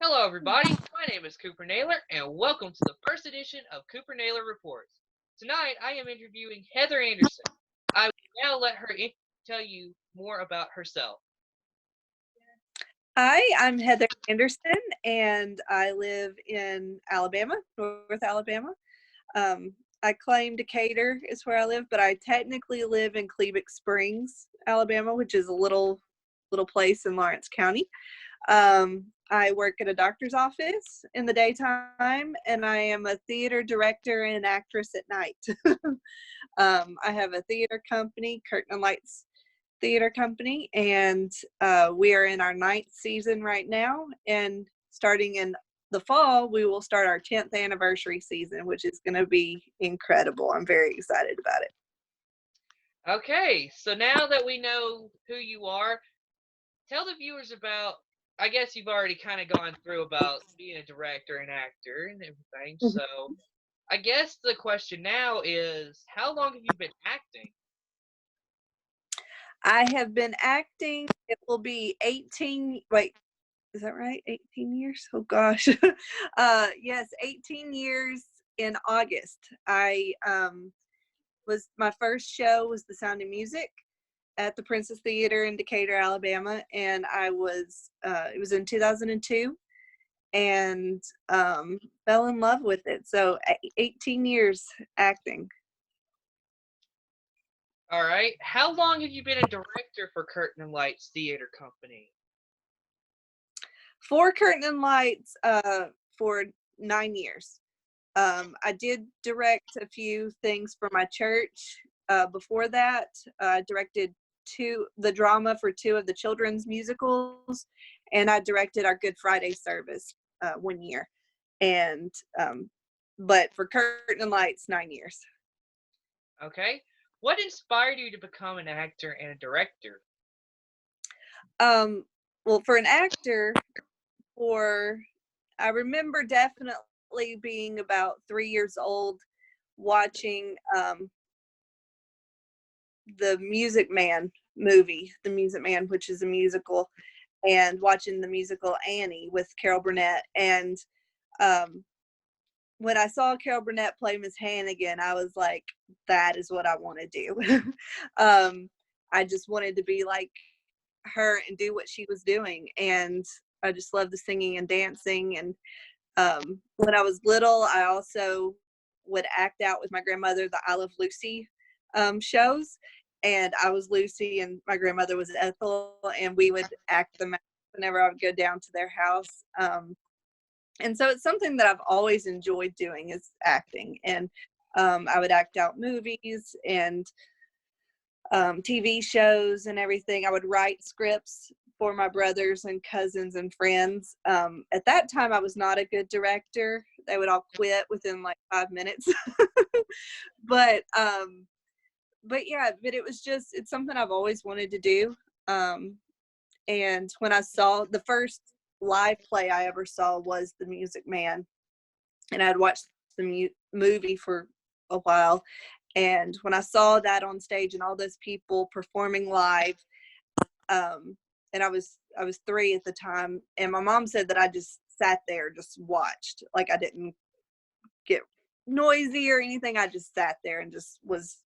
Hello, everybody. My name is Cooper Naylor, and welcome to the first edition of Cooper Naylor Reports. Tonight, I am interviewing Heather Anderson. I will now let her tell you more about herself. Hi, I'm Heather Anderson, and I live in Alabama, North Alabama. I claim Decatur is where I live, but I technically live in Cleveland Springs, Alabama, which is a little place in Lawrence County. I work at a doctor's office in the daytime, and I am a theater director and actress at night. I have a theater company, Curtain and Lights Theater Company, and we are in our ninth season right now. And starting in the fall, we will start our 10th anniversary season, which is going to be incredible. I'm very excited about it. Okay, so now that we know who you are, tell the viewers about. I guess you've already kind of gone through about being a director and actor and everything. So, I guess the question now is, how long have you been acting? I have been acting. It will be 18. Wait, is that right? 18 years? Oh gosh. Yes, 18 years in August. I was my first show was The Sound of Music at the Princess Theater in Decatur, Alabama, and I was it was in 2002, and fell in love with it. So 18 years acting. All right. How long have you been a director for Curtain and Lights Theater Company? For Curtain and Lights, for 9 years. I did direct a few things for my church. Before that, I directed the drama for two of the children's musicals, and I directed our Good Friday service 1 year. And but for Curtain and Lights, 9 years. Okay. What inspired you to become an actor and a director? Um, well, for an actor, for I remember definitely being about 3 years old, watching the Music Man movie, The Music Man, which is a musical, and watching the musical Annie with Carol Burnett. And um, when I saw Carol Burnett play Miss Hannigan, I was like, that is what I want to do. I just wanted to be like her and do what she was doing. And I just love the singing and dancing. And when I was little, I also would act out with my grandmother the I Love Lucy shows. And I was Lucy and my grandmother was Ethel, and we would act them out whenever I would go down to their house. And so it's something that I've always enjoyed doing is acting. And I would act out movies and TV shows and everything. I would write scripts for my brothers and cousins and friends. At that time, I was not a good director. They would all quit within like 5 minutes. but yeah, but it's something I've always wanted to do. And when I saw the first live play I ever saw was The Music Man, and I'd watched the movie for a while. And when I saw that on stage and all those people performing live, and I was 3 at the time, and my mom said that I just sat there, just watched, like I didn't get noisy or anything. I just sat there and just was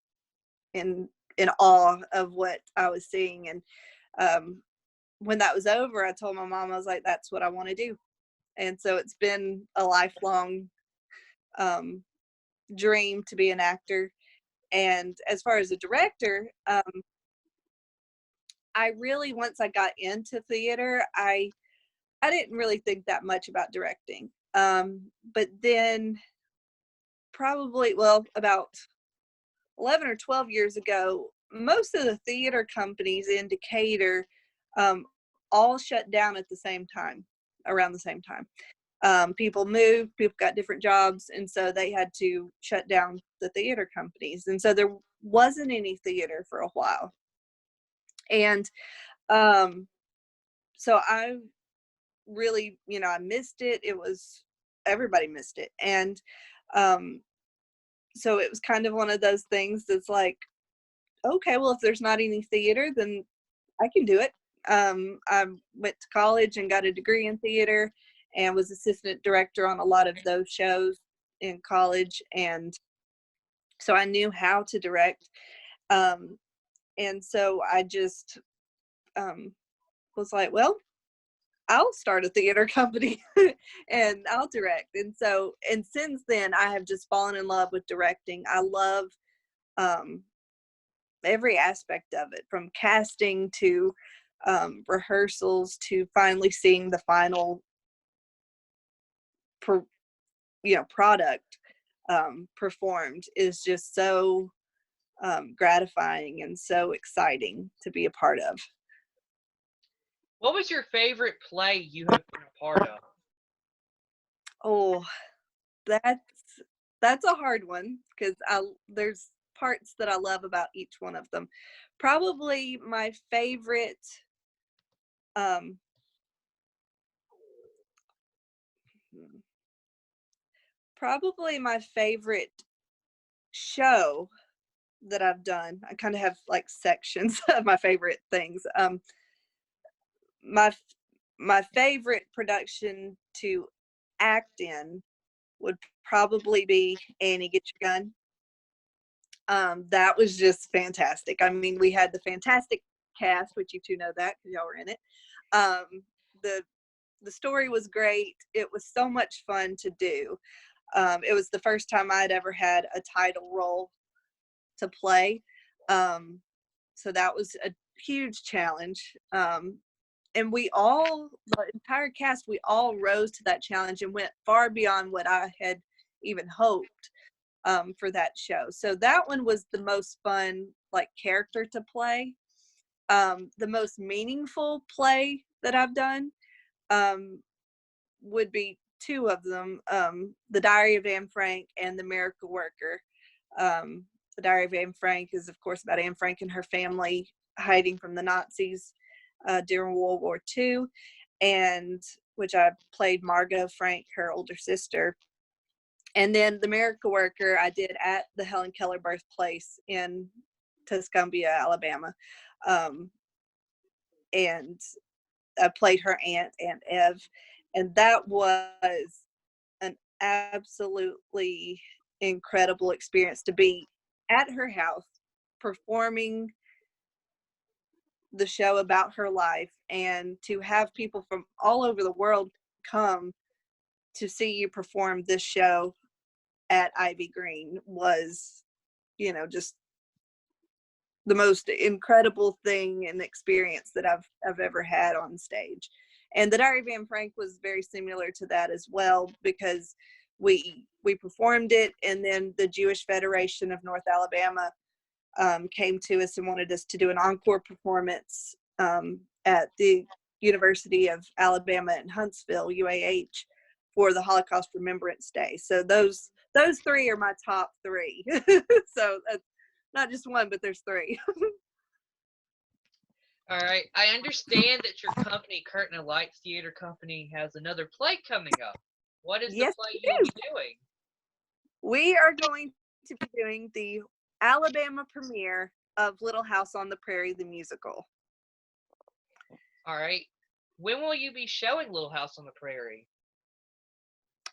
in awe of what I was seeing. And when that was over, I told my mom, I was like, that's what I want to do. And so it's been a lifelong um, dream to be an actor. And as far as a director, I really, once I got into theater, I didn't really think that much about directing. But then probably, well, about 11 or 12 years ago, most of the theater companies in Decatur all shut down at the same time, around the same time. People moved, people got different jobs, and so they had to shut down the theater companies. And so there wasn't any theater for a while. And um, so I really, I missed it. Everybody missed it. And um, so it was kind of one of those things that's like, okay, well, if there's not any theater, then I can do it. I went to college and got a degree in theater, and was assistant director on a lot of those shows in college. And so I knew how to direct. Um, and so I just was like, well, I'll start a theater company and I'll direct. And so, and since then, I have just fallen in love with directing. I love um, every aspect of it, from casting to rehearsals to finally seeing the final, product performed is just so gratifying and so exciting to be a part of. What was your favorite play you have been a part of? Oh, that's a hard one because there's parts that I love about each one of them. Probably my favorite um probably my favorite show that I've done. I kind of have like sections of my favorite things. My my favorite production to act in would probably be Annie, Get Your Gun. That was just fantastic. I mean, we had the fantastic cast, which you two know that because y'all were in it. Um, the the story was great. It was so much fun to do. It was the first time I'd ever had a title role to play. Um, so that was a huge challenge. And the entire cast, we all rose to that challenge and went far beyond what I had even hoped for that show. So that one was the most fun, like, character to play. The most meaningful play that I've done um, would be two of them, The Diary of Anne Frank and The Miracle Worker. The Diary of Anne Frank is, of course, about Anne Frank and her family hiding from the Nazis during World War II, and which I played Margot Frank, her older sister. And then The Miracle Worker I did at the Helen Keller birthplace in Tuscumbia, Alabama. And I played her Aunt Ev. And that was an absolutely incredible experience to be at her house performing the show about her life, and to have people from all over the world come to see you perform this show at Ivy Green was, just the most incredible thing and experience that I've ever had on stage. And the Diary of Anne Frank was very similar to that as well, because we performed it, and then the Jewish Federation of North Alabama came to us and wanted us to do an encore performance at the University of Alabama in Huntsville, UAH, for the Holocaust Remembrance Day. So those three are my top three. So not just one, but there's three. All right. I understand that your company, Curtain and Lights Theater Company, has another play coming up. What is the Yes, play we you'll do. be doing? We are going to be doing the Alabama premiere of Little House on the Prairie, the musical. All right. When will you be showing Little House on the Prairie?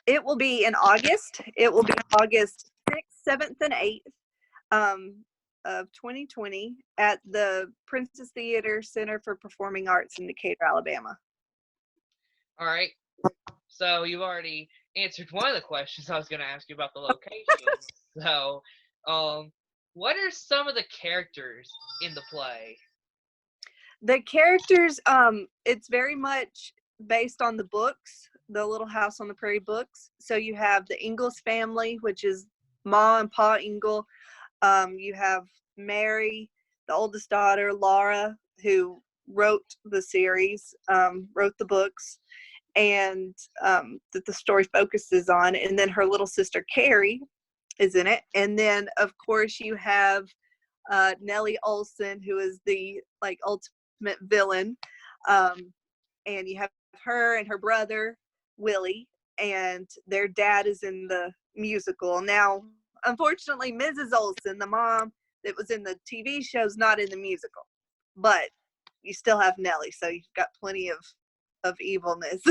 It will be in August. It will be August 6th, 7th, and 8th of 2020 at the Princess Theater Center for Performing Arts in Decatur, Alabama. All right. So you've already answered one of the questions I was going to ask you about the location. So, what are some of the characters in the play? The characters, it's very much based on the books, the Little House on the Prairie books. So you have the Ingalls family, which is Ma and Pa Ingle. You have Mary, the oldest daughter, Laura, who wrote the series, wrote the books, and that the story focuses on. And then her little sister, Carrie, is in it. And then, of course, you have Nellie Olson, who is the ultimate villain. And you have her and her brother, Willie, and their dad is in the musical. Now, unfortunately, Mrs. Olson, the mom that was in the TV show, is not in the musical, but you still have Nellie, so you've got plenty of of evilness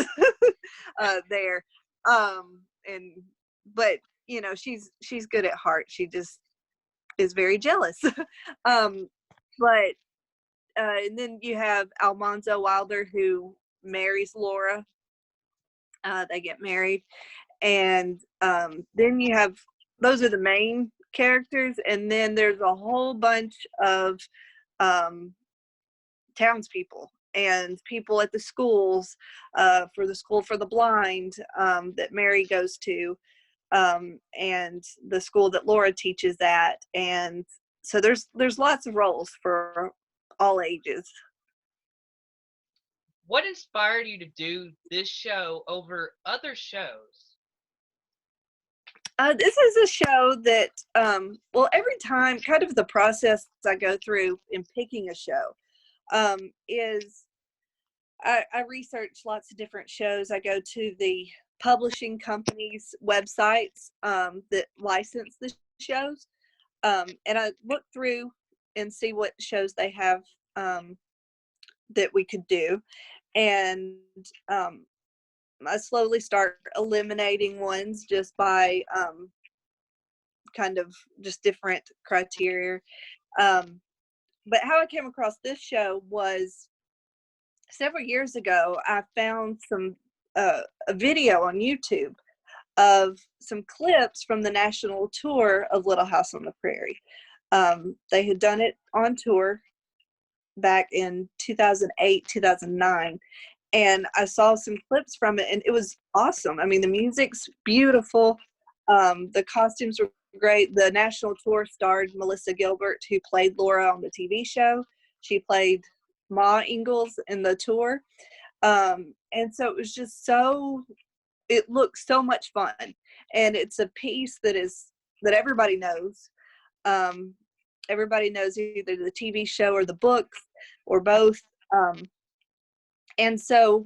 there. And but she's good at heart. She just is very jealous. um, but and then you have Almanzo Wilder, who marries Laura. They get married, and then you have, those are the main characters, and then there's a whole bunch of um, townspeople and people at the schools, for the school for the blind, that Mary goes to, and the school that Laura teaches at, and so there's lots of roles for all ages. What inspired you to do this show over other shows? This is a show that, well, every time, kind of the process I go through in picking a show, is I research lots of different shows. I go to the publishing companies' websites, that license the shows, and I look through and see what shows they have, that we could do, and I slowly start eliminating ones just by, kind of just different criteria. Um, but how I came across this show was several years ago. I found a video on YouTube of some clips from the national tour of Little House on the Prairie. They had done it on tour back in 2008, 2009. And I saw some clips from it, and it was awesome. I mean, the music's beautiful. The costumes were great. The national tour starred Melissa Gilbert, who played Laura on the TV show. She played Ma Ingalls in the tour. And so it was just it looks so much fun. And it's a piece that everybody knows. Everybody knows either the TV show or the books or both. And so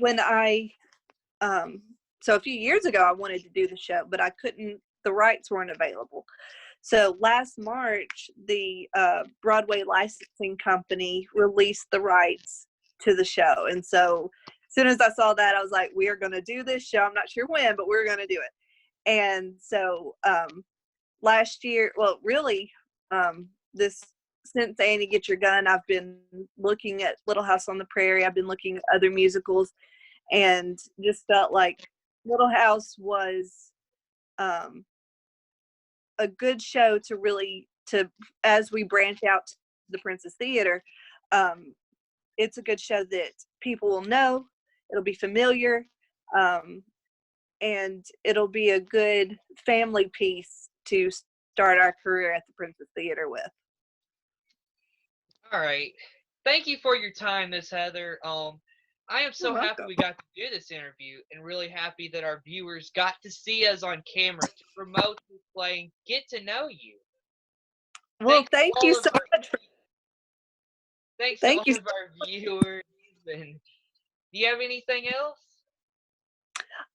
so a few years ago, I wanted to do the show, but I couldn't, the rights weren't available. So last March, the Broadway licensing company released the rights to the show. And so as soon as I saw that, I was like, we are going to do this show. I'm not sure when, but we're going to do it. And so last year, well, really, this since Annie Get Your Gun, I've been looking at Little House on the Prairie. I've been looking at other musicals, and just felt like Little House was a good show to really, as we branch out to the Princess Theater, it's a good show that people will know. It'll be familiar, and it'll be a good family piece to start our career at the Princess Theater with. All right. Thank you for your time, Miss Heather. I am You're so happy welcome. we got to do this interview, and really happy that our viewers got to see us on camera to promote this play and get to know you. Well, Thanks to all of our, thanks to thank all you. of our viewers. And do you have anything else?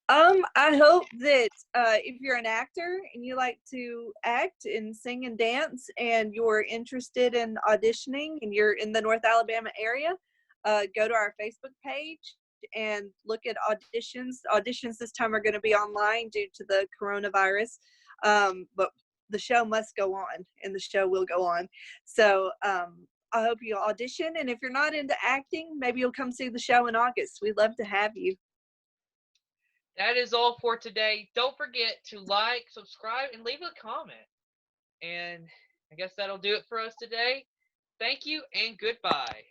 I hope that if you're an actor and you like to act and sing and dance, and you're interested in auditioning and you're in the North Alabama area, go to our Facebook page and look at auditions. Auditions this time are going to be online due to the coronavirus, but the show must go on, and the show will go on. So I hope you audition, and if you're not into acting, maybe you'll come see the show in August. We'd love to have you. That is all for today. Don't forget to like, subscribe, and leave a comment. And I guess that'll do it for us today. Thank you and goodbye.